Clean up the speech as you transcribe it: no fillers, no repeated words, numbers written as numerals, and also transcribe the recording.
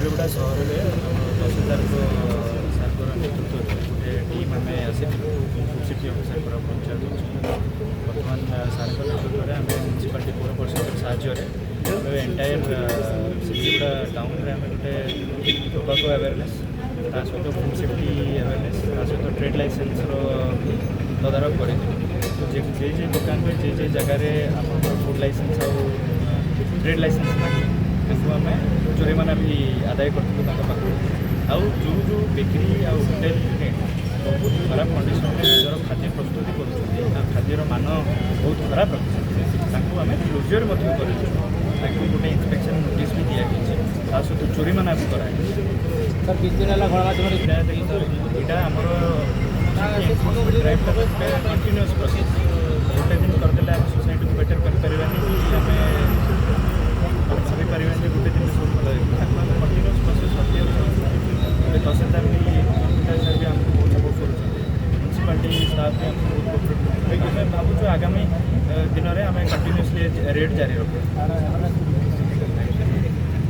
चित्रगुड़ा सहर में तहसीलदार सार्वर नेतृत्व गोटे टीम आम आसी सिटी अफिसर पूरा पंचायत बर्तमान सार नेतृत्व में आम म्यूनिशिपालिटी पौर परिषद साहय एंटायर चित्रगुड़ा टाउन में आम गोटे टोबाको अवेयरनेस ता सहित फूड सेफ्टी अवेयरनेस ता सहित ट्रेड लाइसेंस तदारख कर जे दुकान में जे जगार आप फूड लाइसेंस और ट्रेड लाइसेंस नहीं आम जोरिमाना भी आदाय करूँ आउ जो बेकरी आउ होटेल बहुत खराब कंडीशन में निजर खाद्य प्रस्तुति कर खाद्यर मान बहुत खराब रखते आम क्लोजर कर गोटे इंस्पेक्शन नोटिस भी दिखाई ता सहित जोरिमाना भी कराई सर किस दिन है यहाँ आमर ड्राइव कंटिन्यूअस प्रोसेस गोटे दिन करदे आम सोसाइटी को बेटर करें गोटे दिन सब भल कंटिन्यूअस प्रोसेस रखी तहसीलदार भी आमको बहुत सपोर्ट कर म्यूनिशिपालिटी स्टाफ भी आमको बहुत कोअपरेट आम भावुँ आगामी दिन में आम कंटिन्यूअसली रेड जारी रखें।